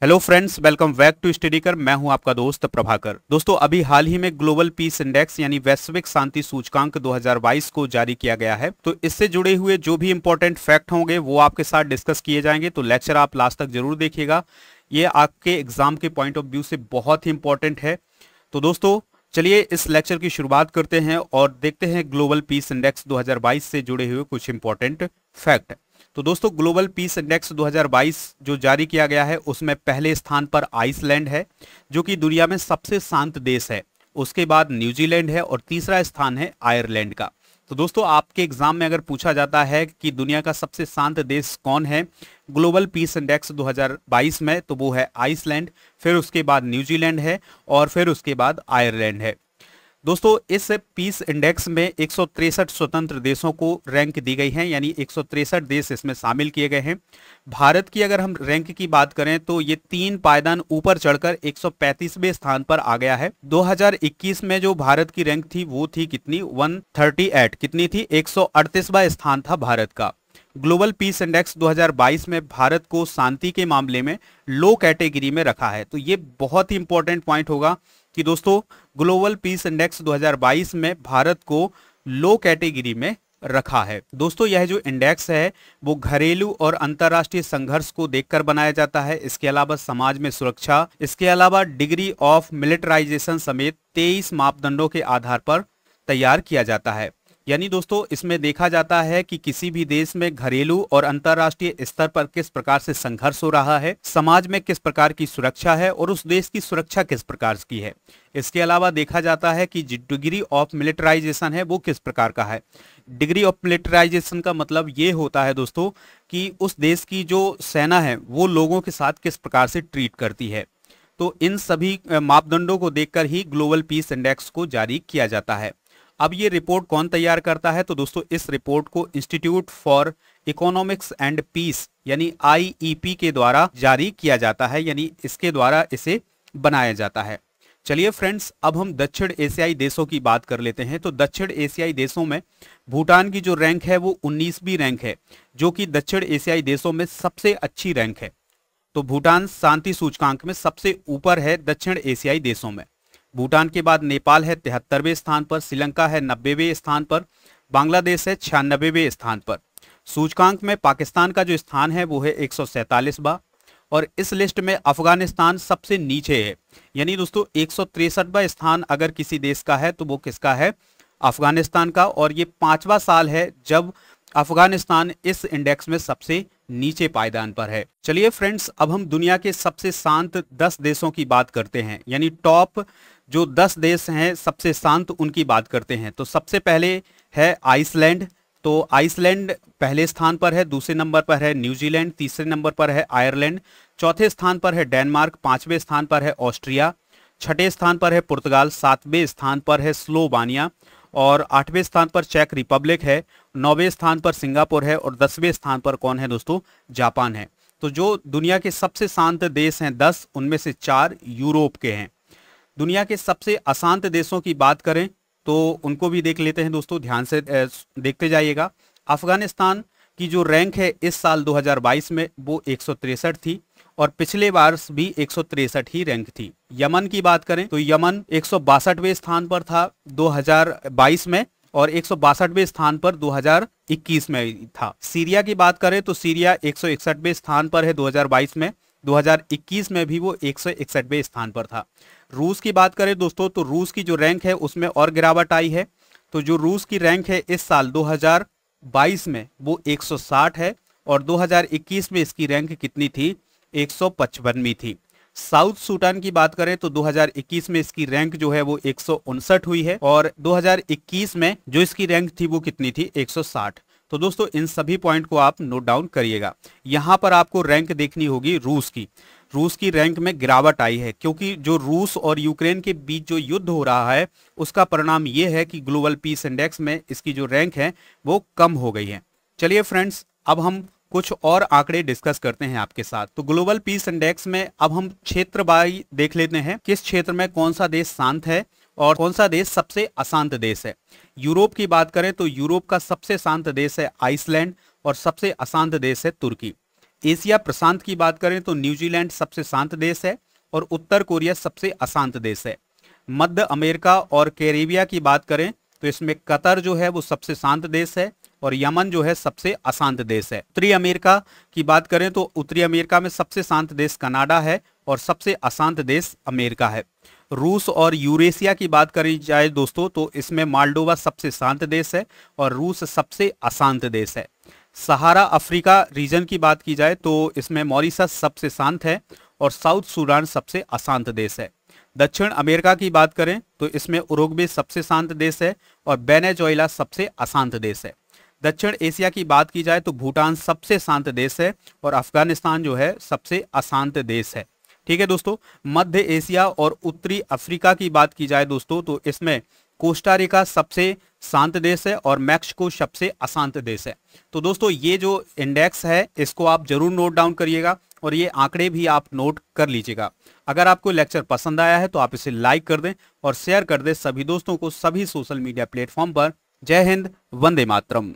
Hello friends, welcome back to स्टडीकर। मैं हूं आपका दोस्त प्रभाकर। दोस्तों, अभी हाल ही में ग्लोबल पीस इंडेक्स यानी वैश्विक शांति सूचकांक 2022 को जारी किया गया है। तो इससे जुड़े हुए जो भी इंपॉर्टेंट फैक्ट होंगे वो आपके साथ डिस्कस किए जाएंगे। तो लेक्चर आप लास्ट तक जरूर देखिएगा, ये आपके एग्जाम के पॉइंट ऑफ व्यू से बहुत ही इंपॉर्टेंट है। तो दोस्तों चलिए इस लेक्चर की शुरुआत करते हैं और देखते हैं ग्लोबल पीस इंडेक्स 2022 से जुड़े हुए कुछ इंपॉर्टेंट फैक्ट। तो दोस्तों, ग्लोबल पीस इंडेक्स 2022 जो जारी किया गया है उसमें पहले स्थान पर आइसलैंड है, जो कि दुनिया में सबसे शांत देश है। उसके बाद न्यूजीलैंड है और तीसरा स्थान है आयरलैंड का। तो दोस्तों, आपके एग्जाम में अगर पूछा जाता है कि दुनिया का सबसे शांत देश कौन है ग्लोबल पीस इंडेक्स 2022 में, तो वो है आइसलैंड, फिर उसके बाद न्यूजीलैंड है और फिर उसके बाद आयरलैंड है। दोस्तों, इस पीस इंडेक्स में 163 स्वतंत्र देशों को रैंक दी गई है, यानी 163 देश इसमें शामिल किए गए हैं। भारत की अगर हम रैंक की बात करें तो ये 3 पायदान ऊपर चढ़कर 135वें स्थान पर आ गया है। 2021 में जो भारत की रैंक थी वो थी कितनी, 138, कितनी थी, 138वां स्थान था भारत का। ग्लोबल पीस इंडेक्स 2022 में भारत को शांति के मामले में लो कैटेगरी में रखा है। तो ये बहुत ही इंपॉर्टेंट पॉइंट होगा कि दोस्तों ग्लोबल पीस इंडेक्स 2022 में भारत को लो कैटेगरी में रखा है। दोस्तों, यह जो इंडेक्स है वो घरेलू और अंतर्राष्ट्रीय संघर्ष को देखकर बनाया जाता है। इसके अलावा समाज में सुरक्षा, इसके अलावा डिग्री ऑफ मिलिटराइजेशन समेत 23 मापदंडों के आधार पर तैयार किया जाता है। यानी दोस्तों, इसमें देखा जाता है कि किसी भी देश में घरेलू और अंतर्राष्ट्रीय स्तर पर किस प्रकार से संघर्ष हो रहा है, समाज में किस प्रकार की सुरक्षा है और उस देश की सुरक्षा किस प्रकार की है। इसके अलावा देखा जाता है कि डिग्री ऑफ मिलिटराइजेशन है वो किस प्रकार का है। डिग्री ऑफ मिलिटराइजेशन का मतलब ये होता है दोस्तों कि उस देश की जो सेना है वो लोगों के साथ किस प्रकार से ट्रीट करती है। तो इन सभी मापदंडों को देखकर ही ग्लोबल पीस इंडेक्स को जारी किया जाता है। अब ये रिपोर्ट कौन तैयार करता है, तो दोस्तों इस रिपोर्ट को Institute for Economics and Peace यानी आईईपी के द्वारा जारी किया जाता है, यानी इसके द्वारा इसे बनाया जाता है। चलिए फ्रेंड्स, अब हम दक्षिण एशियाई देशों की बात कर लेते हैं। तो दक्षिण एशियाई देशों में भूटान की जो रैंक है वो 19वीं रैंक है, जो कि दक्षिण एशियाई देशों में सबसे अच्छी रैंक है। तो भूटान शांति सूचकांक में सबसे ऊपर है दक्षिण एशियाई देशों में। भूटान के बाद नेपाल है 73वें स्थान पर, श्रीलंका है 90वें स्थान पर, बांग्लादेश है 96वें स्थान पर। सूचकांक में पाकिस्तान का जो स्थान है वो है 147वां और इस लिस्ट में अफगानिस्तान सबसे नीचे है। यानी दोस्तों 163वां स्थान अगर किसी देश का है तो वो किसका है, अफगानिस्तान का। और ये 5वां साल है जब अफगानिस्तान इस इंडेक्स में सबसे नीचे पायदान पर है। चलिए फ्रेंड्स, अब हम दुनिया के सबसे शांत 10 देशों की बात करते हैं, यानी टॉप जो 10 देश हैं सबसे शांत उनकी बात करते हैं। तो सबसे पहले है आइसलैंड। तो आइसलैंड पहले स्थान पर है, दूसरे नंबर पर है न्यूजीलैंड, तीसरे नंबर पर है आयरलैंड, चौथे स्थान पर है डेनमार्क, पांचवें स्थान पर है ऑस्ट्रिया, छठे स्थान पर है पुर्तगाल, सातवें स्थान पर है स्लोवानिया और 8वें स्थान पर चेक रिपब्लिक है, 9वें स्थान पर सिंगापुर है और 10वें स्थान पर कौन है दोस्तों, जापान है। तो जो दुनिया के सबसे शांत देश हैं 10, उनमें से 4 यूरोप के हैं। दुनिया के सबसे अशांत देशों की बात करें तो उनको भी देख लेते हैं दोस्तों, ध्यान से देखते जाइएगा। अफगानिस्तान की जो रैंक है इस साल 2022 में वो 163 थी और पिछले वर्ष भी 163 ही रैंक थी। यमन की बात करें तो यमन 162वें स्थान पर था 2022 में और 162वें स्थान पर 2021 में था। सीरिया की बात करें तो सीरिया 161वें स्थान पर है 2022 में, 2021 में भी वो 161वें स्थान पर था। रूस की बात करें दोस्तों तो रूस की जो रैंक है उसमें और गिरावट आई है। तो जो रूस की रैंक है इस साल 2022 में वो 160 है और 2021 में इसकी रैंक कितनी थी, 155वीं थी। साउथ सूडान की बात करें तो 2021 में इसकी रैंक जो है वो 159 हुई है और 2021 में जो इसकी रैंक थी वो कितनी थी, 160। तो दोस्तों इन सभी पॉइंट को आप नोट डाउन करिएगा। यहां पर आपको रैंक देखनी होगी रूस की। रूस की रैंक में गिरावट आई है क्योंकि जो रूस और यूक्रेन के बीच जो युद्ध हो रहा है उसका परिणाम ये है कि ग्लोबल पीस इंडेक्स में इसकी जो रैंक है वो कम हो गई है। चलिए फ्रेंड्स, अब हम कुछ और आंकड़े डिस्कस करते हैं आपके साथ। तो ग्लोबल पीस इंडेक्स में अब हम क्षेत्र वाई देख लेते हैं, किस क्षेत्र में कौन सा देश शांत है और कौन सा देश सबसे अशांत देश है। यूरोप की बात करें तो यूरोप का सबसे शांत देश है आइसलैंड और सबसे अशांत देश है तुर्की। एशिया प्रशांत की बात करें तो न्यूजीलैंड सबसे शांत देश है और उत्तर कोरिया सबसे अशांत देश है। मध्य अमेरिका और कैरेबिया की बात करें तो इसमें कतर जो है वो सबसे शांत देश है और यमन जो है सबसे अशांत देश है। उत्तरी अमेरिका की बात करें तो उत्तरी अमेरिका में सबसे शांत देश कनाडा है और सबसे अशांत देश अमेरिका है। रूस और यूरेशिया की बात करी जाए दोस्तों तो इसमें मालडोवा सबसे शांत देश है और रूस सबसे अशांत देश है। सहारा अफ्रीका रीजन की बात की जाए तो इसमें मॉरिशस सबसे शांत है और साउथ सूडान सबसे अशांत देश है। दक्षिण अमेरिका की बात करें तो इसमें उरुग्वे सबसे शांत देश है और वेनेजुएला सबसे अशांत देश है। दक्षिण एशिया की बात की जाए तो भूटान सबसे शांत देश है और अफगानिस्तान जो है सबसे अशांत देश है। ठीक है दोस्तों, मध्य एशिया और उत्तरी अफ्रीका की बात की जाए दोस्तों तो इसमें कोस्टारिका सबसे शांत देश है और मैक्सिको सबसे अशांत देश है। तो दोस्तों ये जो इंडेक्स है इसको आप जरूर नोट डाउन करिएगा और ये आंकड़े भी आप नोट कर लीजिएगा। अगर आपको लेक्चर पसंद आया है तो आप इसे लाइक कर दें और शेयर कर दें सभी दोस्तों को सभी सोशल मीडिया प्लेटफॉर्म पर। जय हिंद, वंदे मातरम।